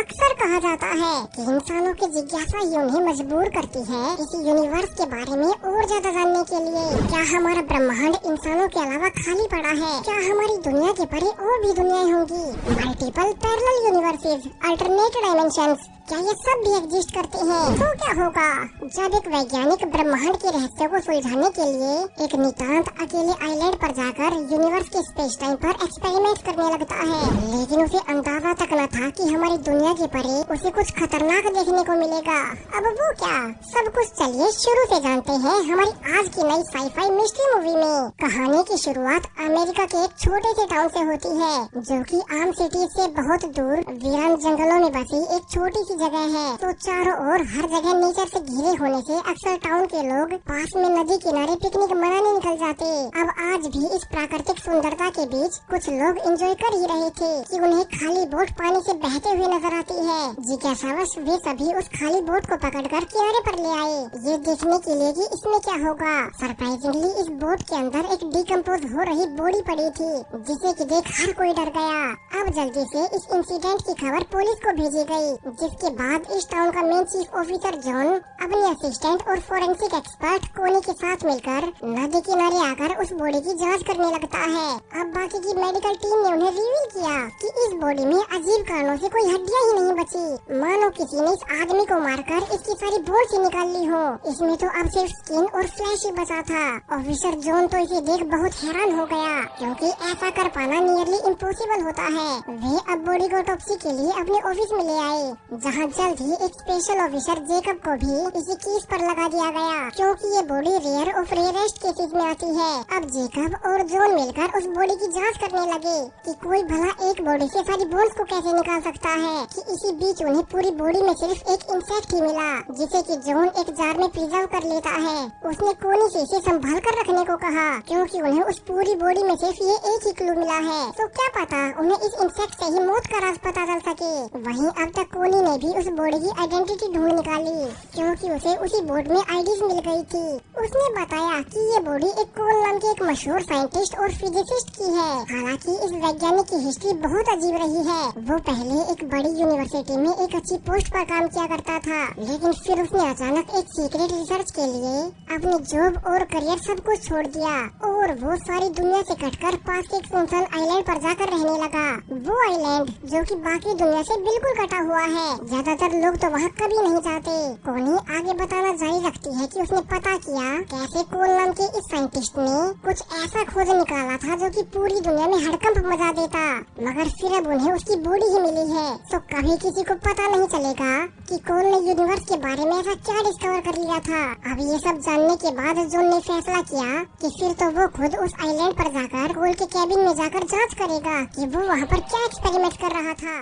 अक्सर कहा जाता है कि इंसानों की जिज्ञासा ही उन्हें मजबूर करती है इस यूनिवर्स के बारे में और ज्यादा जानने के लिए। क्या हमारा ब्रह्मांड इंसानों के अलावा खाली पड़ा है? क्या हमारी दुनिया के परे और भी दुनियाएं होंगी? Multiple parallel universes, alternate dimensions, क्या ये सब भी एग्जिस्ट करते हैं? तो क्या होगा जब एक वैज्ञानिक ब्रह्मांड के रहस्यों को सुलझाने के लिए एक नितांत अकेले आइलैंड पर जाकर यूनिवर्स के स्पेस टाइम पर एक्सपेरिमेंट करने लगता है, लेकिन उसे अंदाजा तक न था कि हमारी दुनिया के परे उसे कुछ खतरनाक देखने को मिलेगा। अब वो क्या, सब कुछ चलिए शुरू से जानते हैं हमारी आज की नई साई-फाई मिस्ट्री मूवी में। कहानी की शुरुआत अमेरिका के एक छोटे से टाउन से होती है, जो कि आम सिटी से बहुत दूर वीरान जंगलों में बसी एक छोटी सी जगह है। तो चारों ओर हर जगह नेचर से घिरे होने से अक्सर टाउन के लोग पास में नदी किनारे पिकनिक मनाने निकल जाते। अब आज भी इस प्राकृतिक सुंदरता के बीच कुछ लोग एंजॉय कर ही रहे थे कि उन्हें खाली बोट पानी से बहते हुए नजर आती है। जिज्ञासावश वे सभी उस खाली बोट को पकड़कर किनारे पर ले आए, ये देखने के लिए कि इसमें क्या होगा। सरप्राइजिंगली इस बोट के अंदर एक डिकम्पोज हो रही बॉडी पड़ी थी, जिसे कि देख हर कोई डर गया। अब जल्दी से इस इंसिडेंट की खबर पुलिस को भेजी गई, जिसके बाद इस टाउन का मेन चीफ ऑफिसर जॉन अपने असिस्टेंट और फोरेंसिक एक्सपर्ट कोनी के साथ मिलकर नदी किनारे आकर उस बॉडी की जांच करने लगता है। अब बाकी की मेडिकल टीम ने उन्हें रिवील किया कि इस बॉडी में अजीब कारणों से कोई हड्डियां ही नहीं बची, मानो किसी ने इस आदमी को मारकर इसकी सारी बोर्ड से निकाल ली हो। इसमें तो अब सिर्फ स्किन और फ्लैश ही बचा था। ऑफिसर जॉन तो इसे देख बहुत हैरान हो गया, क्योंकि ऐसा कर पाना नियरली इम्पॉसिबल होता है। वे अब बॉडी को ऑटोप्सी के लिए अपने ऑफिस में ले आए, जहाँ जल्द ही एक स्पेशल ऑफिसर जेकब को भी इसी केस पर लगा दिया गया, क्योंकि ये body rare of rarest cases में आती है। अब जेकब और जॉन मिलकर उस बॉडी की जांच करने लगे कि कोई भला एक बॉडी से सारी बोन्स को कैसे निकाल सकता है। कि इसी बीच उन्हें पूरी बॉडी में सिर्फ एक इंसेक्ट ही मिला, जिसे कि जॉन एक जार में प्रिजर्व कर लेता है। उसने कोनी से इसे संभाल कर रखने को कहा, क्योंकि उन्हें उस पूरी बॉडी में सिर्फ ये एक ही क्लू मिला है। तो क्या पता उन्हें इस इंसेक्ट से ही मौत का राज पता चल सके। वहीं अब तक कोनी ने भी उस बॉडी की आइडेंटिटी ढूंढ निकाली, क्योंकि उसे उसी बोर्ड में आईडीज मिल गई थी। उसने बताया कि ये बॉडी एक कोल नाम के एक मशहूर साइंटिस्ट और फिजिसिस्ट की है। हालांकि इस वैज्ञानिक की हिस्ट्री बहुत अजीब रही है। वो पहले एक बड़ी यूनिवर्सिटी में एक अच्छी पोस्ट पर काम किया करता था, लेकिन फिर उसने अचानक एक सीक्रेट रिसर्च के लिए अपनी जॉब और करियर सब कुछ छोड़ दिया और वो सारी दुनिया से कटकर पास के एक सुनसान आइलैंड पर जाकर रहने लगा। वो आइलैंड जो कि बाकी दुनिया से बिल्कुल कटा हुआ है, ज्यादातर लोग तो वहाँ कभी नहीं जाते। कोनी आगे बताना जारी रखती है कि उसने पता किया कैसे कोल नाम के इस साइंटिस्ट ने कुछ ऐसा खोज निकाला था जो कि पूरी दुनिया में हड़कंप मचा देता, मगर फिर अब उन्हें उसकी बॉडी ही मिली है। तो कभी किसी को पता नहीं चलेगा कि कोल ने यूनिवर्स के बारे में ऐसा क्या डिस्कवर कर लिया था। अब ये सब जानने के बाद जॉन ने फैसला किया कि फिर तो वो खुद उस आइलैंड पर जाकर कोल के कैबिन में जाकर जाँच करेगा कि वो वहाँ पर क्या एक्सपेरिमेंट कर रहा था,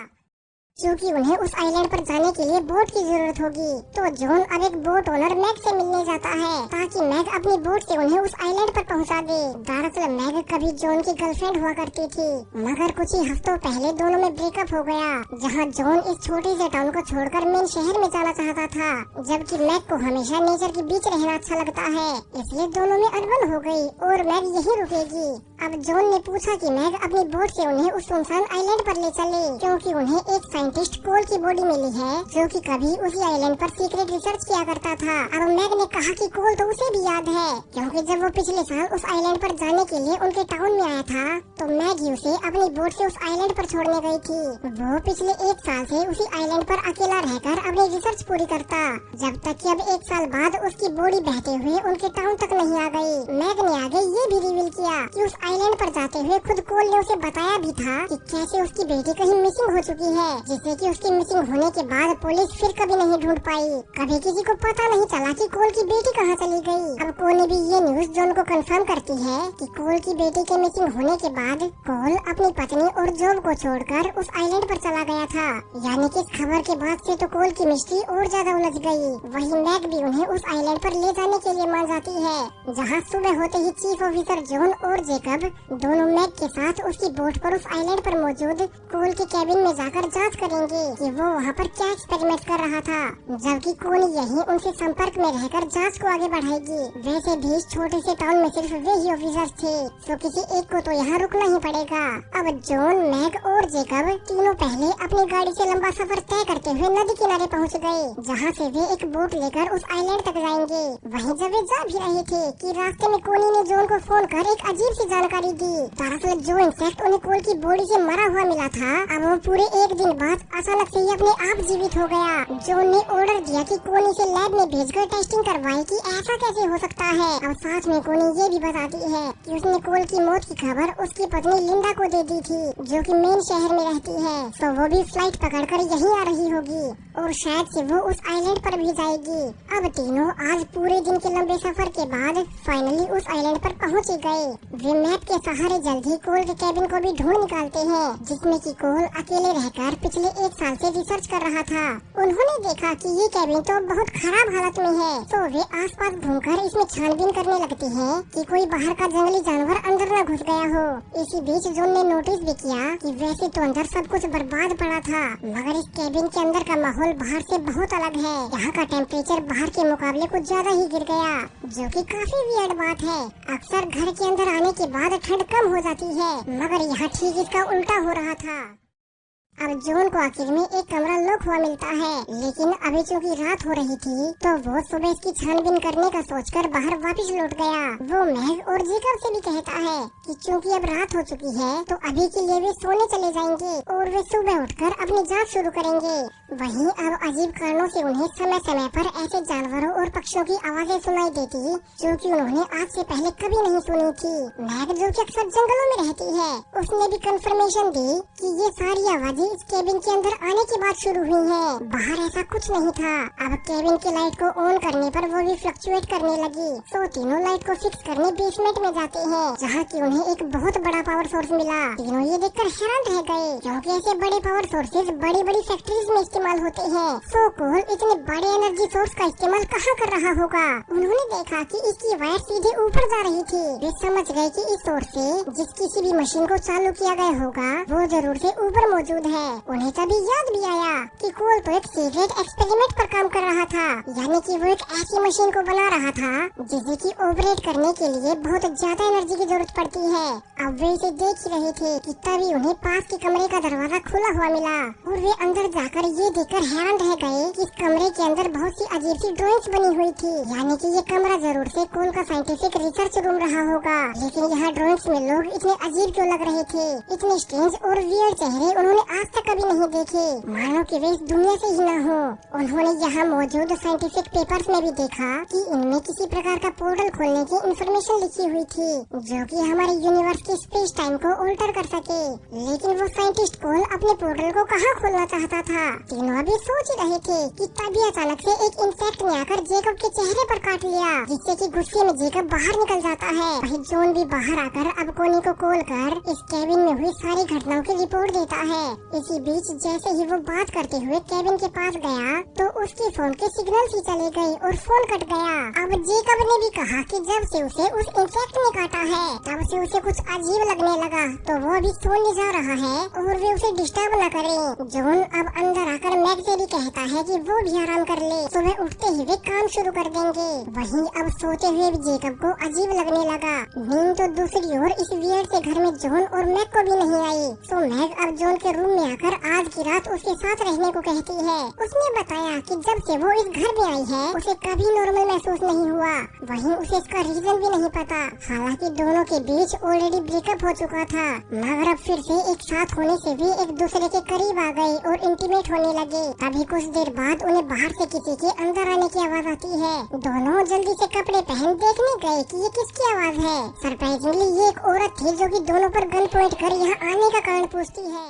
क्योंकि उन्हें उस आइलैंड पर जाने के लिए बोट की जरूरत होगी। तो जॉन अब एक बोट ओनर मैग से मिलने जाता है, ताकि मैग अपनी बोट से उन्हें उस आइलैंड पर पहुंचा दे। दरअसल मैग कभी जॉन की गर्लफ्रेंड हुआ करती थी, मगर कुछ ही हफ्तों पहले दोनों में ब्रेकअप हो गया, जहां जॉन इस छोटे से टाउन को छोड़कर मेन शहर में जाना चाहता था, जबकि मैग को हमेशा नेचर के बीच रहना अच्छा लगता है। इसलिए दोनों में अनबन हो गई और मैग यही रुकेगी। अब जॉन ने पूछा कि मैग अपनी बोट से उन्हें उस सुनसान आइलैंड पर ले चले, क्योंकि उन्हें एक साइंटिस्ट कोल की बॉडी मिली है जो कि कभी उसी आइलैंड पर सीक्रेट रिसर्च किया करता था। अब मैग ने कहा कि कोल तो उसे भी याद है, क्योंकि जब वो पिछले साल उस आइलैंड पर जाने के लिए उनके टाउन में आया था, तो मैग ही उसे अपनी बोट से उस आइलैंड पर छोड़ने गई थी। वो पिछले 1 साल से उसी आइलैंड पर अकेला रहकर अपनी रिसर्च पूरी करता, जब तक कि अब 1 साल बाद उसकी बॉडी बहते हुए उनके टाउन तक नहीं आ गई। मैग ने आगे ये भी रिवील किया कि उस आइलैंड पर जाते हुए खुद कोल ने उसे बताया भी था कि कैसे उसकी बेटी कहीं मिसिंग हो चुकी है, जिससे कि उसकी मिसिंग होने के बाद पुलिस फिर कभी नहीं ढूंढ पाई। कभी किसी को पता नहीं चला कि कोल की बेटी कहाँ चली गई। अब कोल ने भी ये न्यूज जॉन को कंफर्म करती है कि कोल की बेटी के मिसिंग होने के बाद कोल अपनी पत्नी और जॉब को छोड़कर उस आइलैंड पर चला गया था। यानी कि इस खबर के बाद से तो कोल की मिस्ट्री और ज्यादा उलझ गई। वहीं मैग भी उन्हें उस आइलैंड पर ले जाने के लिए मान जाती है, जहाँ सुबह होते ही चीफ ऑफिसर जॉन और जेकब अब दोनों मैग के साथ उसकी बोट पर उस आइलैंड पर मौजूद कोल के केबिन में जाकर जांच करेंगे कि वो वहाँ पर क्या एक्सपेरिमेंट कर रहा था, जबकि कोल यही उनसे संपर्क में रहकर जांच को आगे बढ़ाएगी। वैसे भी इस छोटे से टाउन में सिर्फ वे ही ऑफिसर्स थे, तो किसी एक को तो यहाँ रुकना ही पड़ेगा। अब जॉन, मैग और जेकब तीनों पहले अपनी गाड़ी से लंबा सफर तय करते हुए नदी किनारे पहुँच गए, जहाँ से वे एक बोट लेकर उस आइलैंड तक जाएंगे। वहीं जब वे जा भी रहे थे कि रास्ते में कोनी ने जॉन को फोन कर एक अजीब सी जानकारी दी। दरअसल जो इंसेक्ट उन्हें कोल की बॉडी से मरा हुआ मिला था, अब वो पूरे एक दिन बाद अचानक से ही अपने आप जीवित हो गया। जॉन ने ऑर्डर दिया कि कोनी से लैब में भेजकर टेस्टिंग करवाए कि ऐसा कैसे हो सकता है। अब साथ में कोनी ये भी बताती है कि उसने कोल की मौत की खबर उसकी पत्नी लिंडा को दे दी थी, जो कि मेन शहर में रहती है, तो वो भी फ्लाइट पकड़कर यहीं आ रही होगी और शायद से वो उस आइलैंड पर भी जाएगी। अब तीनों आज पूरे दिन के लंबे सफर के बाद फाइनली उस आइलैंड पर पहुंच गए। वे मैप के सहारे जल्द ही कोल के केबिन को भी ढूंढ निकालते हैं, जिसमें कि कोल अकेले रहकर पिछले 1 साल से रिसर्च कर रहा था। उन्होंने देखा कि ये केबिन तो बहुत खराब हालत में है, तो वे आसपास घूमकर इसमें छानबीन करने लगते हैं कि कोई बाहर का जंगली जानवर अंदर न घुस गया हो। इसी बीच जॉन ने नोटिस भी किया कि वैसे तो अंदर सब कुछ बर्बाद पड़ा था, मगर इस केबिन के अंदर का माहौल बाहर से बहुत अलग है। यहाँ का टेम्परेचर बाहर के मुकाबले कुछ ज्यादा ही गिर गया, जो कि काफी वियर्ड बात है। अक्सर घर के अंदर आने के बाद ठंड कम हो जाती है, मगर यहाँ ठीक इसका उल्टा हो रहा था। अब जॉन को आखिर में एक कमरा लॉक हुआ मिलता है, लेकिन अभी चूँकि रात हो रही थी तो वो सुबह इसकी छानबीन करने का सोचकर बाहर वापस लौट गया। वो मैग और जेकब से भी कहता है कि चूँकि अब रात हो चुकी है तो अभी के लिए वे सोने चले जाएंगे और वे सुबह उठकर अपनी जांच शुरू करेंगे। वहीं अब अजीब कारणों से उन्हें समय समय पर ऐसे जानवरों और पक्षियों की आवाजें सुनाई देती, जो कि उन्होंने आज से पहले कभी नहीं सुनी थी। मैग, जो कि अक्सर जंगलों में रहती है, उसने भी कंफर्मेशन दी कि ये सारी आवाजें इस केबिन के अंदर आने के बाद शुरू हुई हैं। बाहर ऐसा कुछ नहीं था। अब केबिन की लाइट को ऑन करने पर वो भी फ्लक्चुएट करने लगी, तो तीनों लाइट को फिक्स करने बेसमेंट में जाते हैं, जहाँ की उन्हें एक बहुत बड़ा पावर सोर्स मिला। तीनों ये देखकर हैरान रह गए, क्योंकि ऐसे बड़े पावर सोर्सेज बड़ी बड़ी फैक्ट्रीज में इस्तेमाल होते हैं। सो कोल इतने बड़े एनर्जी सोर्स का इस्तेमाल कहाँ कर रहा होगा। उन्होंने देखा कि इसकी वायर सीधे ऊपर जा रही थी। वे समझ गए कि इस सोर्स से जिस किसी भी मशीन को चालू किया गया होगा वो जरूर से ऊपर मौजूद है। उन्हें तभी याद भी आया कि कोल तो एक सीक्रेट एक्सपेरिमेंट पर काम कर रहा था, यानी कि वो एक ऐसी मशीन को बना रहा था जिसे कि ऑपरेट करने के लिए बहुत ज्यादा एनर्जी की जरूरत पड़ती है। अब वे इसे देख ही रहे थे कि तभी उन्हें पास के कमरे का दरवाजा खुला हुआ मिला और वे अंदर जाकर ये देखकर हैरान रह गए कि इस कमरे के अंदर बहुत सी अजीब सी ड्राइंग्स बनी हुई थी, यानी कि ये कमरा जरूर से कोल का साइंटिफिक रिसर्च रूम रहा होगा। लेकिन यहाँ ड्राइंग्स में लोग इतने अजीब क्यों लग रहे थे। इतने स्ट्रेंज और वियर्ड चेहरे उन्होंने आज तक कभी नहीं देखे, मानो कि वे इस दुनिया से ही न हो। उन्होंने यहाँ मौजूद साइंटिफिक पेपर्स में भी देखा कि इनमें किसी प्रकार का पोर्टल खोलने की इंफॉर्मेशन लिखी हुई थी, जो कि हमारे यूनिवर्स के स्पेस टाइम को अल्टर कर सके। लेकिन वो साइंटिस्ट कोल अपने पोर्टल को कहाँ खोलना चाहता था। तीनों अभी सोच ही रहे थे कि तभी अचानक से एक इंसेक्ट ने आकर जेकब के चेहरे पर काट लिया, जिससे कि गुस्से में जेकब बाहर निकल जाता है। वहीं जॉन भी बाहर आकर अब कोनी को कॉल कर इस केबिन में हुई सारी घटनाओं की रिपोर्ट देता है। इसी बीच जैसे ही वो बात करते हुए केबिन के पास गया तो उसके फोन के सिग्नल ही चले गए और फोन कट गया। अब जेकब ने भी कहा कि जब से उसे उस इंसेक्ट ने काटा है तब से उसे कुछ अजीब लगने लगा, तो वो अभी सोने जा रहा है और वे उसे डिस्टर्ब न करें। जॉन अब अंदर आकर मैग से भी कहता है कि वो भी आराम कर ले, सुबह उठते ही वे काम शुरू कर देंगे। वहीं अब सोते हुए भी जेकब को अजीब लगने लगा। नींद तो दूसरी ओर इस वियर्ड से घर में जॉन और मैग को भी नहीं आई, तो मैग अब जॉन के रूम में आकर आज की रात उसके साथ रहने को कहती है। उसने बताया कि जब से वो इस घर में आई है उसे कभी नॉर्मल महसूस नहीं हुआ। वहीं उसे इसका रीजन भी नहीं पता। हालांकि दोनों के बीच ऑलरेडी ब्रेकअप हो चुका था, मगर अब फिर से एक साथ होने से भी एक दूसरे के करीब आ गए और इंटीमेट होने लगे। तभी कुछ देर बाद उन्हें बाहर से किसी के अंदर आने की आवाज आती है। दोनों जल्दी से कपड़े पहन देखने गए कि ये किसकी आवाज है। सरप्राइजिंगली ये एक औरत थी, जो कि दोनों पर गन पॉइंट कर यहाँ आने का कारण पूछती है।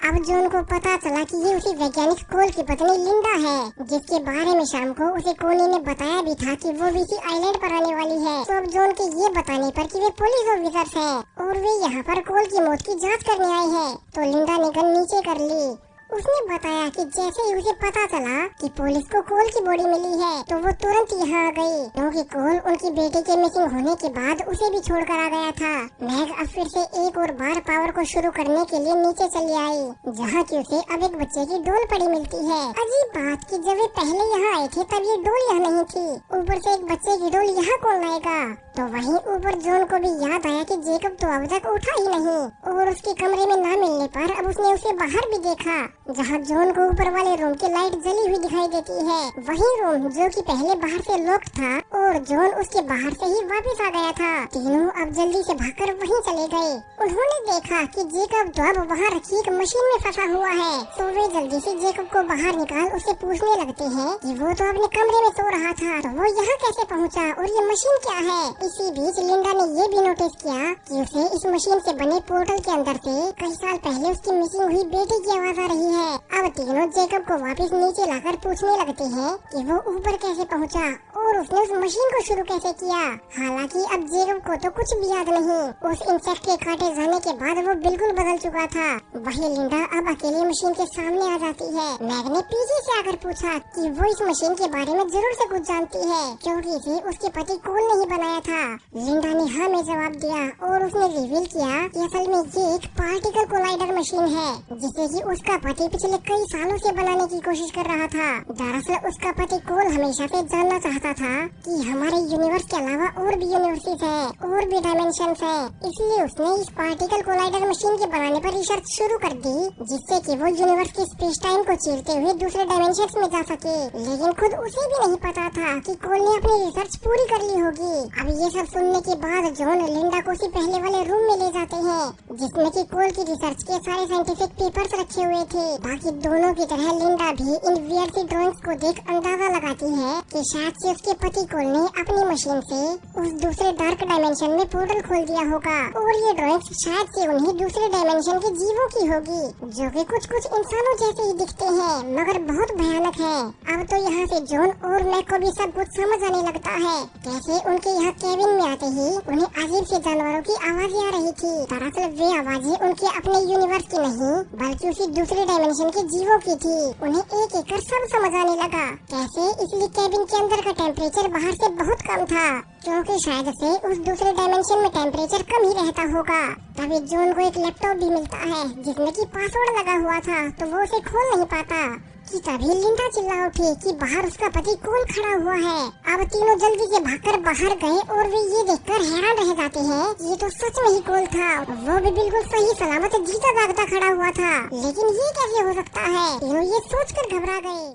अब जॉन को पता चला कि ये उसी वैज्ञानिक कोल की पत्नी लिंडा है, जिसके बारे में शाम को उसे कोनी ने बताया भी था कि वो भी इसी आइलैंड पर आने वाली है। तो अब जॉन के ये बताने पर कि वे पुलिस ऑफिसर्स हैं और वे यहाँ पर कोल की मौत की जांच करने आए हैं, तो लिंडा ने गन नीचे कर ली उसने बताया कि जैसे ही उसे पता चला कि पुलिस को कोल की बॉडी मिली है तो वो तुरंत यहाँ आ गई, क्योंकि कोल उनकी बेटी के मिसिंग होने के बाद उसे भी छोड़ कर आ गया था। मैग अब फिर से एक और बार पावर को शुरू करने के लिए नीचे चली आई, जहाँ की उसे अब एक बच्चे की डोल पड़ी मिलती है। अजीब बात कि जब वे पहले यहाँ आए थे तब ये डोल यहाँ नहीं थी, ऊपर से एक बच्चे की डोल यहाँ कौन लाएगा। तो वहीं ऊपर जॉन को भी याद आया कि जेकब तो अब तक उठा ही नहीं, और उसके कमरे में ना मिलने पर अब उसने उसे बाहर भी देखा, जहाँ जॉन को ऊपर वाले रूम की लाइट जली हुई दिखाई देती है। वही रूम जो कि पहले बाहर से लॉक था और जॉन उसके बाहर से ही वापस आ गया था। तीनों अब जल्दी से भागकर वहीं चले गए। उन्होंने देखा कि जेकब तो अब वहाँ रखी एक मशीन में फंसा हुआ है, तो वे जल्दी से जेकब को बाहर निकाल उसे पूछने लगते हैं कि वो तो अपने कमरे में सो रहा था, तो वो यहाँ कैसे पहुँचा और ये मशीन क्या है। इसी बीच लिंडा ने ये भी नोटिस किया कि उसे इस मशीन से बने पोर्टल के अंदर से कई साल पहले उसकी मिसिंग हुई बेटी की आवाज आ रही है। अब तीनों जेकब को वापस नीचे लाकर पूछने लगते हैं कि वो ऊपर कैसे पहुंचा और उसने उस मशीन को शुरू कैसे किया। हालांकि अब जेकब को तो कुछ भी याद नहीं, उस इंसेक्ट के काटे जाने के बाद वो बिल्कुल बदल चुका था। वही लिंडा अब अकेले मशीन के सामने आ जाती है। मैग ने पीछे से आकर पूछा कि वो इस मशीन के बारे में जरूर से कुछ जानती है, क्योंकि इसे उसके पति कोल नहीं बनाया था। लिंडा ने हाँ में जवाब दिया और उसने रिवील किया कि असल में ये एक पार्टिकल कोलाइडर मशीन है, जिसे कि उसका पति पिछले कई सालों से बनाने की कोशिश कर रहा था। दरअसल उसका पति कोल हमेशा से जानना चाहता था कि हमारे यूनिवर्स के अलावा और भी यूनिवर्सेस है और भी डायमेंशंस है, इसलिए उसने इस पार्टिकल कोलाइडर मशीन के बनाने पर रिसर्च शुरू कर दी, जिससे कि वो यूनिवर्स के स्पेस टाइम को चीरते हुए दूसरे डायमेंशंस में जा सके। लेकिन खुद उसे भी नहीं पता था कि कोल ने अपनी रिसर्च पूरी कर ली होगी। अब ये सब सुनने के बाद जॉन लिंडा को उसी पहले वाले रूम में ले जाते हैं, जिसमें कि कोल की रिसर्च के सारे साइंटिफिक पेपर्स रखे हुए थे। बाकी दोनों की तरह लिंडा भी इन वियर्ड सी ड्राइंग्स को देख अंदाजा लगाती है कि शायद से उसके पति कोल ने अपनी मशीन से उस दूसरे डार्क डायमेंशन में पोर्टल खोल दिया होगा, और ये ड्राइंग्स शायद से उन्हीं दूसरे डायमेंशन के जीवों की होगी, जो कि कुछ कुछ इंसानों जैसे ही दिखते हैं मगर बहुत भयानक है। अब तो यहाँ से जॉन और मैक को भी सब कुछ समझ आने लगता है। कैसे उनके यहाँ केबिन में आते ही उन्हें अजीब से जानवरों की आवाजें आ रही थी। दरअसल वे आवाजें उनके अपने यूनिवर्स की नहीं बल्कि उसी दूसरे डायमेंशन के जीवों की थी। उन्हें एक एक कर सब समझ आने लगा। कैसे इसलिए केबिन के अंदर का टेम्परेचर बाहर से बहुत कम था, क्योंकि शायद से उस दूसरे डायमेंशन में टेम्परेचर कम ही रहता होगा। तभी जॉन को एक लैपटॉप भी मिलता है जिसमें कि पासवर्ड लगा हुआ था, तो वो उसे खोल नहीं पाता कि तभी लिंडा चिल्ला उठी कि बाहर उसका पति कोल खड़ा हुआ है। अब तीनों जल्दी से भागकर बाहर गए और वे ये देखकर हैरान रह जाते हैं ये तो सच में ही कोल था। वो भी बिल्कुल सही सलामत जीता जागता खड़ा हुआ था, लेकिन ये कैसे हो सकता है। तीनों ये सोचकर घबरा गए।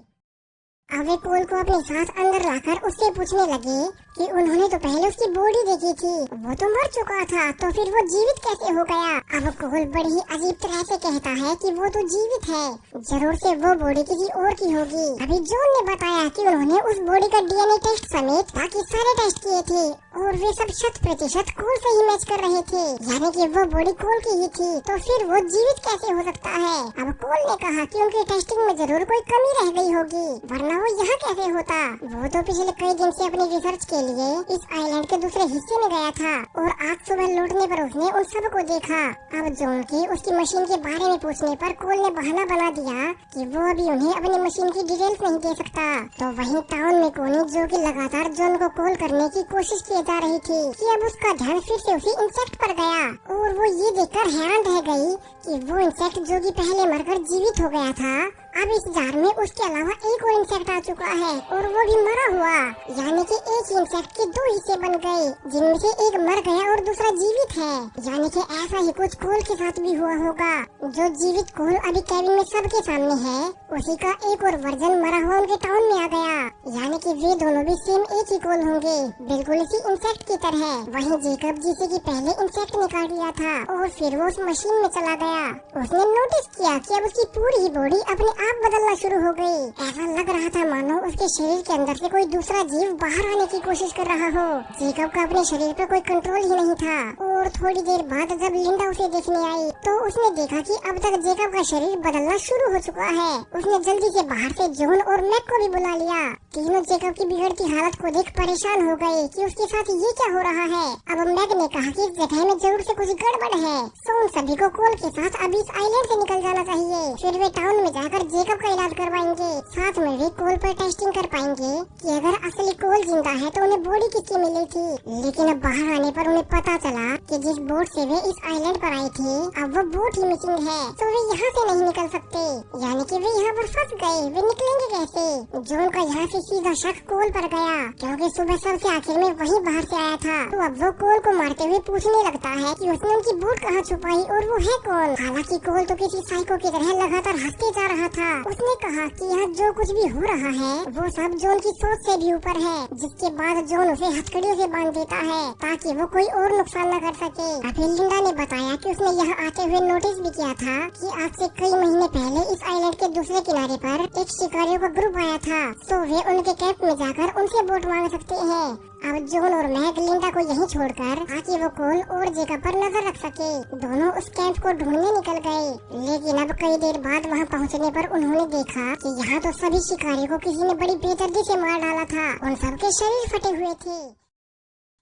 अब वे कोल को अपने साथ अंदर लाकर उससे पूछने लगे कि उन्होंने तो पहले उसकी बॉडी देखी थी, वो तो मर चुका था, तो फिर वो जीवित कैसे हो गया। अब कोल बड़ी ही अजीब तरह से कहता है कि वो तो जीवित है, जरूर से वो बॉडी किसी और की होगी। अभी जॉन ने बताया कि उन्होंने उस बॉडी का डीएनए टेस्ट समेत बाकी सारे टेस्ट किए थे और वे सब 100% कोल से ही मैच कर रहे थे, यानी कि वो बॉडी कोल की ही थी, तो फिर वो जीवित कैसे हो सकता है। अब कोल ने कहा कि उनकी टेस्टिंग में जरूर कोई कमी रह गई होगी, वरना वो यहाँ कैसे होता। वो तो पिछले कई दिन से अपनी रिसर्च के लिए इस आइलैंड के दूसरे हिस्से में गया था और आज सुबह लौटने पर उसने उन सब को देखा। अब जॉन के उसकी मशीन के बारे में पूछने पर कोल ने बहाना बना दिया कि वो अभी उन्हें अपनी मशीन की डिटेल्स नहीं दे सकता। तो वहीं टाउन में कोनी जो कि लगातार जॉन को कॉल करने की कोशिश की जा रही थी कि अब उसका ध्यान फिर से उसी इंसेक्ट पर गया और वो ये देखकर हैरान रह गई कि वो इंसेक्ट जो कि पहले मरकर जीवित हो गया था, अब इस जार में उसके अलावा एक और इंसेक्ट आ चुका है और वो भी मरा हुआ, यानी कि एक ही इंसेक्ट के दो हिस्से बन गए, जिनमें से एक मर गया और दूसरा जीवित है। यानी कि ऐसा ही कुछ कोल के साथ भी हुआ होगा। जो जीवित कोल अभी केबिन में सबके सामने है, उसी का एक और वर्जन मरा हुआ उनके टाउन में आ गया, यानी कि वे दोनों भी सेम एक ही कोल होंगे, बिल्कुल इसी इंसेक्ट की तरह। वहीं जेकब जिसे कि पहले इंसेक्ट ने काट लिया था और फिर वो उस मशीन में चला गया, उसने नोटिस किया कि अब उसकी पूरी बॉडी अपने आप बदलना शुरू हो गई। ऐसा लग रहा था मानो उसके शरीर के अंदर से कोई दूसरा जीव बाहर आने की कोशिश कर रहा हो। जेकब का अपने शरीर पर कोई कंट्रोल ही नहीं था। और थोड़ी देर बाद जब लिंडा उसे देखने आई तो उसने देखा कि अब तक जेकब का शरीर बदलना शुरू हो चुका है। उसने जल्दी से बाहर से जॉन और मैक को भी बुला लिया। तीनों जेकब की बिगड़ती हालत को देख परेशान हो गए कि उसके साथ ये क्या हो रहा है। अब मैक ने कहा कि इस जगह में जरूर से कुछ गड़बड़ है, तो उन सभी को कोल के साथ अभी इस आइलैंड से निकल जाना चाहिए। फिर वे टाउन में जाकर जेकब का इलाज करवाएंगे। साथ में वे कोल पर टेस्टिंग कर पाएंगे कि अगर असली कोल जिंदा है तो उन्हें बॉडी किसकी मिली थी। लेकिन अब बाहर आने पर उन्हें पता चला कि जिस बोट से वे इस आइलैंड पर आए थे अब वो बोट ही मिसिंग है, तो वे यहाँ से नहीं निकल सकते। यानी कि वे यहाँ पर फंस गए। वे निकलेंगे कैसे? जॉन का यहाँ से सीधा शक कोल पर गया, क्योंकि सुबह सबसे आखिर में वही बाहर से आया था। तो अब वो कोल को मारते हुए पूछने लगता है कि उसने उनकी बोट कहाँ छुपाई और वो है कौन। हालांकि कोल तो किसी साइको की तरह लगातार हंसते जा रहा था। उसने कहा कि यहाँ जो कुछ भी हो रहा है वो सब जॉन की सोच से भी ऊपर है। जिसके बाद जॉन उसे हथकड़ियों से बांध देता है ताकि वो कोई और नुकसान न कर सके। अभी लिंडा ने बताया कि उसने यहाँ आते हुए नोटिस भी किया था कि आज से कई महीने पहले इस आइलैंड के दूसरे किनारे पर एक शिकारियों का ग्रुप आया था, तो वे उनके कैंप में जाकर उनसे बोट मांग सकते हैं। अब जॉन और मैक लिंडा को यहीं छोड़कर ताकि वो कोल और जेकब पर नजर रख सके, दोनों उस कैंप को ढूंढने निकल गए। लेकिन अब कई देर बाद वहां पहुंचने पर उन्होंने देखा कि यहाँ तो सभी शिकारी को किसी ने बड़ी बेदर्दी से मार डाला था। उन सबके शरीर फटे हुए थे,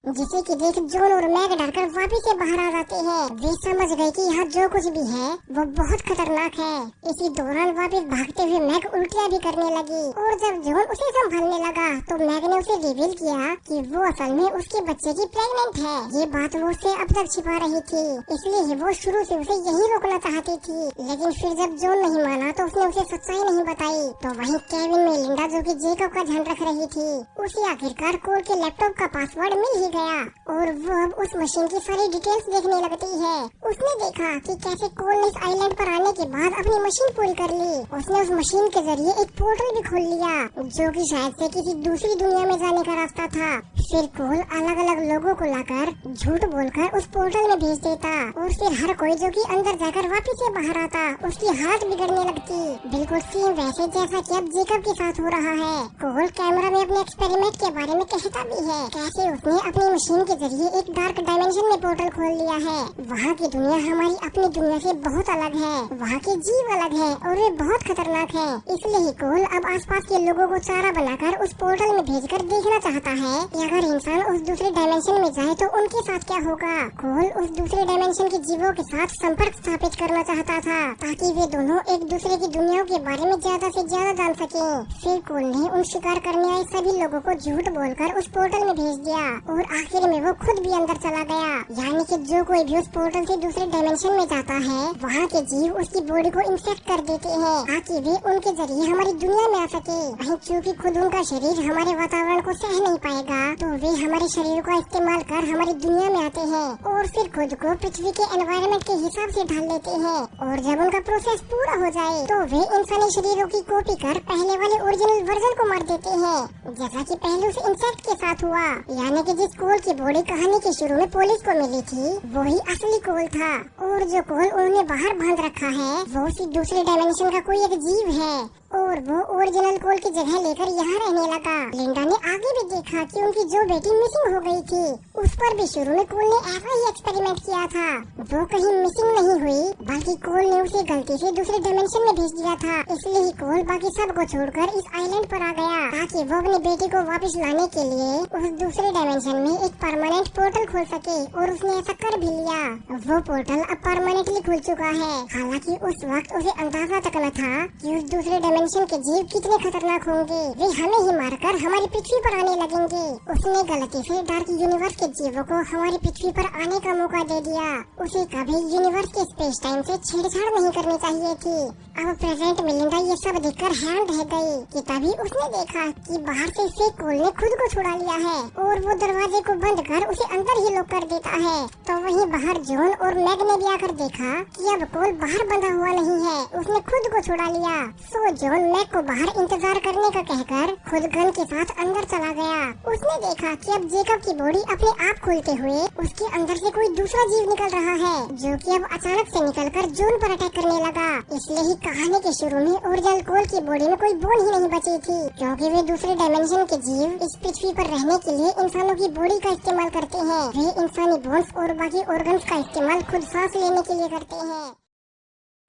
जिसे कि देख जॉन और मैक डरकर वापिस से बाहर आ जाते हैं। वे समझ गए कि यहाँ जो कुछ भी है वो बहुत खतरनाक है। इसी दौरान वापिस भागते हुए मैक उल्टियाँ भी करने लगी और जब जॉन उसे संभालने लगा तो मैक ने उसे रिवील किया कि वो असल में उसके बच्चे की प्रेग्नेंट है। ये बात वो उससे अब तक छिपा रही थी, इसलिए वो शुरू से उसे यही रोकना चाहती थी। लेकिन फिर जब जॉन नहीं माना तो उसने उसे सच्चाई नहीं बताई। तो वहीं केविन में लिंडा, जो कि जेकब का ध्यान रख रही थी, उसे आखिरकार कोल के लैपटॉप का पासवर्ड मिल ही गया और वो अब उस मशीन की सारी डिटेल्स देखने लगती है। उसने देखा कि कैसे कोल ने इस आइलैंड पर आने के बाद अपनी मशीन पूरी कर ली। उसने उस मशीन के जरिए एक पोर्टल भी खोल लिया, जो कि शायद से किसी दूसरी दुनिया में जाने का रास्ता था। फिर कोल अलग अलग लोगों को लाकर झूठ बोलकर उस पोर्टल में भेज देता और फिर हर कोई जो कि अंदर जाकर वापिस से बाहर आता उसकी हालत बिगड़ने लगती, बिल्कुल सेम वैसे जैसा कि अब जेकब के साथ हो रहा है। कोल कैमरा में अपने एक्सपेरिमेंट के बारे में कहता भी है, कैसे उसने अपनी मशीन के जरिए एक डार्क डायमेंशन में पोर्टल खोल लिया है। वहाँ की दुनिया हमारी अपनी दुनिया से बहुत अलग है, वहाँ के जीव अलग है और वे बहुत खतरनाक है। इसलिए ही कोल अब आसपास के लोगों को चारा बनाकर उस पोर्टल में भेजकर देखना चाहता है कि अगर इंसान उस दूसरे डायमेंशन में जाए तो उनके साथ क्या होगा। कोल उस दूसरे डायमेंशन के जीवों के साथ संपर्क स्थापित करना चाहता था ताकि वे दोनों एक दूसरे की दुनियाओं के बारे में ज्यादा से ज्यादा जान सके। फिर कोल ने उन शिकार करने आए सभी लोगों को झूठ बोलकर उस पोर्टल में भेज दिया और आखिर में वो खुद भी अंदर चला गया। यानी कि जो कोई भी उस पोर्टल से दूसरे डायमेंशन में जाता है वहाँ के जीव उसकी बॉडी को इंफेक्ट कर देते हैं ताकि वे उनके जरिए हमारी दुनिया में आ सके। वहीं चूँकि खुद उनका शरीर हमारे वातावरण को सह नहीं पाएगा तो वे हमारे शरीर का इस्तेमाल कर हमारी दुनिया में आते हैं और फिर खुद को पृथ्वी के एनवायरनमेंट के हिसाब से ढाल लेते हैं। और जब उनका प्रोसेस पूरा हो जाए तो वे इंसानी शरीरों की कॉपी कर पहले वाले ओरिजिनल वर्जन को मार देते हैं, जैसा कि पहले उस इंसेक्ट के साथ हुआ। यानी कि जिस कोल की बॉडी कहानी के शुरू में पुलिस को मिली थी वही असली कोल था और जो कोल उन्होंने बाहर बांध रखा है वो उसी दूसरे डायमेंशन का कोई एक जीव है और वो ओरिजिनल कोल की जगह लेकर यहाँ रहने लगा। लिंडा ने आगे भी देखा कि उनकी जो बेटी मिसिंग हो गई थी उस पर भी शुरू में कोल ने ऐसा ही एक्सपेरिमेंट किया था। वो कहीं मिसिंग नहीं हुई बल्कि कोल ने उसे गलती से दूसरे डायमेंशन में भेज दिया था। इसलिए ही कोल बाकी सब को छोड़कर इस आइलैंड पर आ गया ताकि वो अपनी बेटी को वापस लाने के लिए उस दूसरे डायमेंशन में एक परमानेंट पोर्टल खोल सके और उसने ऐसा कर भी लिया। वो पोर्टल अब परमानेंटली खुल चुका है। हालांकि उस वक्त उसे अंदाजा तक न था कि उस दूसरे डायमेंशन के जीव कितने खतरनाक होंगे। वे हमें ही मारकर हमारी पृथ्वी पर आने लगेंगे। उसने गलती से डार्क यूनिवर्स के जीवों को हमारी पृथ्वी पर आने का मौका दे दिया। उसे कभी यूनिवर्स के स्पेस टाइम से छेड़छाड़ नहीं करनी चाहिए थी। अब प्रेजेंट में लिंडा ये सब देखकर हैरान रह गई कि तभी उसने देखा कि बाहर से फेक कोल ने खुद को छुड़ा लिया है और वो दरवाजे को बंद कर उसे अंदर ही लॉक कर देता है। तो वहीं बाहर जॉन और मैग ने भी आकर देखा कि अब कोल बाहर बंधा हुआ नहीं है, उसने खुद को छुड़ा लिया। सो जॉन मैक को बाहर इंतजार करने का कहकर खुद गन के साथ अंदर चला गया। उसने देखा कि अब जेकब की बॉडी अपने आप खुलते हुए उसके अंदर से कोई दूसरा जीव निकल रहा है, जो कि अब अचानक से निकलकर जॉन पर अटैक करने लगा। इसलिए ही कहानी के शुरू में ओरिजिनल कोल की बॉडी में कोई बोन ही नहीं बची थी, क्योंकि वे दूसरे डायमेंशन के जीव इस पृथ्वी पर रहने के लिए इंसानों की बॉडी का इस्तेमाल करते हैं। वे इंसानी बोन्स और बाकी ऑर्गन्स का इस्तेमाल खुद सांस लेने के लिए करते हैं।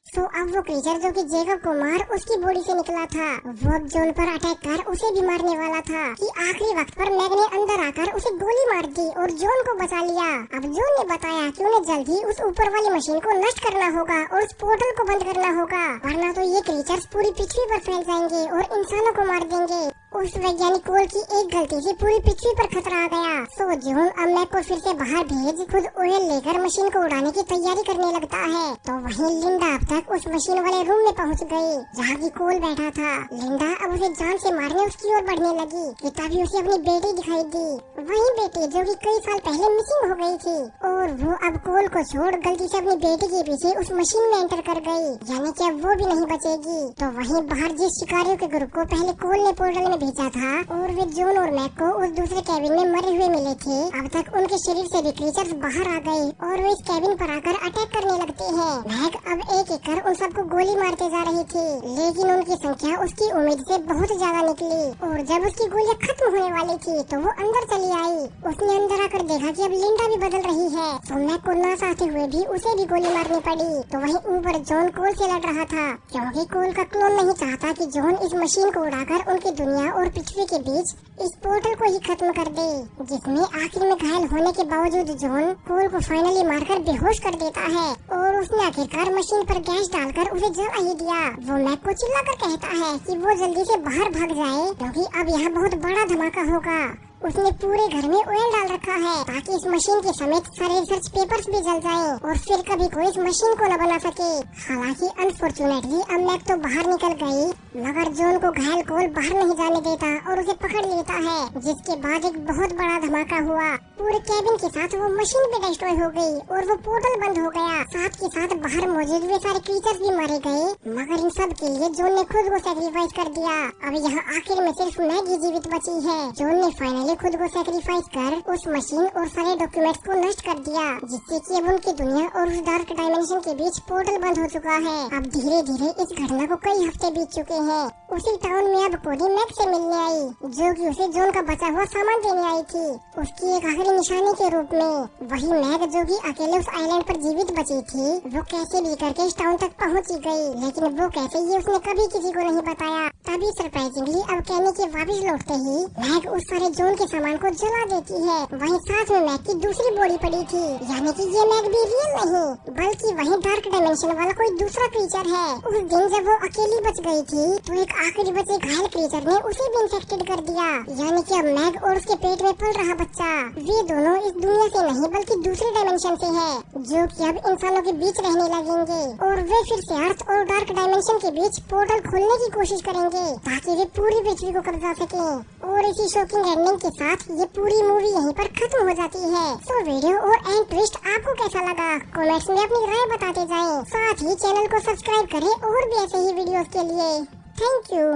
तो अब वो क्रीचर जो कि जेकब को मार उसकी बॉडी से निकला था, वो अब जॉन पर अटैक कर उसे भी मारने वाला था कि आखिरी वक्त पर मैग ने अंदर आकर उसे गोली मार दी और जॉन को बचा लिया। अब जॉन ने बताया कि उन्हें जल्द ही उस ऊपर वाली मशीन को नष्ट करना होगा और उस पोर्टल को बंद करना होगा, वरना तो ये क्रीचर्स पूरी पृथ्वी पर फैल जाएंगे और इंसानों को मार देंगे। उस वैज्ञानिक कोल की एक गलती से पूरी पृथ्वी पर खतरा आ गया। तो जॉन अब मैग को फिर से बाहर भेज खुद ऑयल लेकर मशीन को उड़ाने की तैयारी करने लगता है। तो वहीं लिंडा अब तक उस मशीन वाले रूम में पहुंच गई जहाँ की कोल बैठा था। लिंडा अब उसे जान से मारने उसकी ओर बढ़ने लगी कि तभी उसे अपनी बेटी दिखाई दी, वही बेटी जो कि कई साल पहले मिसिंग हो गई थी, और वो अब कोल को छोड़ गलती से अपनी बेटी के पीछे उस मशीन में एंटर कर गई, यानी कि अब वो भी नहीं बचेगी। तो वहीं बाहर जिस शिकारियों के ग्रुप को पहले कोल ने पोर्टल में भेजा था और वे जॉन और मैक को उस दूसरे कैबिन में मरे हुए मिले थे, अब तक उनके शरीर से भी क्रीचर्स बाहर आ गए और वे इस कैबिन पर आकर अटैक करने लगते हैं। मैक अब एक एक कर उन सबको गोली मारते जा रही थी, लेकिन उनकी संख्या उसकी उम्मीद से बहुत ज्यादा निकली और जब उसकी गोलियां खत्म होने वाली थी तो वो अंदर चली आई। उसने अंदर आकर देखा कि अब लिंडा भी बदल रही है, तो मैक को ना चाहते हुए भी उसे भी गोली मारनी पड़ी। तो वहीं ऊपर जॉन कोल से लड़ रहा था, क्योंकि कोल का क्लोन नहीं चाहता कि जॉन इस मशीन को उड़ाकर उनकी दुनिया और पृथ्वी के बीच इस पोर्टल को ही खत्म कर दे, जिसमें आखिर में घायल होने के बावजूद जॉन कोल को फाइनली मारकर बेहोश कर देता है और उसने आखिरकार मशीन पर गैस डालकर उसे जला ही दिया। वो मैक को चिल्लाकर कहता है कि वो जल्दी से बाहर भाग जाए, क्योंकि अब यहाँ बहुत बड़ा धमाका होगा। उसने पूरे घर में ऑयल डाल रखा है ताकि इस मशीन के समेत सारे रिसर्च पेपर्स भी जल जाएं और फिर कभी कोई इस मशीन को न बना सके। हालांकि अनफॉर्चुनेटली अब मैक तो बाहर निकल गई, मगर जॉन को घायल कोल बाहर नहीं जाने देता और उसे पकड़ लेता है, जिसके बाद एक बहुत बड़ा धमाका हुआ। पूरे कैबिन के साथ वो मशीन भी डिस्ट्रॉय हो गई और वो पोर्टल बंद हो गया। साथ के साथ बाहर मौजूद वे सारे क्रीचर्स भी मारे गए, मगर इन सब के लिए जॉन ने खुद को सैक्रिफाइस कर दिया। अब यहाँ आखिर में सिर्फ मैगी जीवित बची है। जॉन ने फाइनली खुद को सैक्रिफाइस कर उस मशीन और सारे डॉक्यूमेंट्स को नष्ट कर दिया, जिससे कि अब उनकी दुनिया और उस डार्क डायमेंशन के बीच पोर्टल बंद हो चुका है। अब धीरे धीरे इस घटना को कई हफ्ते बीत चुके हैं। उसी टाउन में अब कोडी मैक से मिलने आई, जो कि उसे जॉन का बचा हुआ सामान देने आई थी, उसकी एक आखिरी निशानी के रूप में। वही मैक जो कि अकेले उस आइलैंड पर जीवित बची थी, वो कैसे भी करके इस टाउन तक पहुंची गई, लेकिन वो कैसे ये उसने कभी किसी को नहीं बताया। तभी सरप्राइजिंगली अब कहने के वापस लौटते ही मैक उस सारे जॉन के सामान को जला देती है। वहीं साथ में मैक की दूसरी बॉडी पड़ी थी, यानी कि ये मैक भी रियल नहीं बल्कि वही डार्क डायमेंशन वाला कोई दूसरा क्रीचर है। उस दिन जब वो अकेली बच गई थी तो एक आखिरी बचे घायल क्रीचर ने उसे भी इन्फेक्टेड कर दिया, यानी कि अब मैक और उसके पेट में पल रहा बच्चा वे दोनों इस दुनिया से नहीं बल्कि दूसरे डायमेंशन से है, जो कि अब इंसानों के बीच रहने लगेंगे और वे फिर से अर्थ और डार्क डायमेंशन के बीच पोर्टल खोलने की कोशिश करेंगे ताकि वे पूरी पृथ्वी को कब्जा सके। और इसी शॉकिंग एंडिंग के साथ ये पूरी मूवी यहीं पर खत्म हो जाती है। तो वीडियो और एंड ट्विस्ट आपको कैसा लगा कमेंट्स में अपनी राय बताते जाएं। साथ ही चैनल को सब्सक्राइब करें और भी ऐसे ही वीडियोस के लिए। Thank you.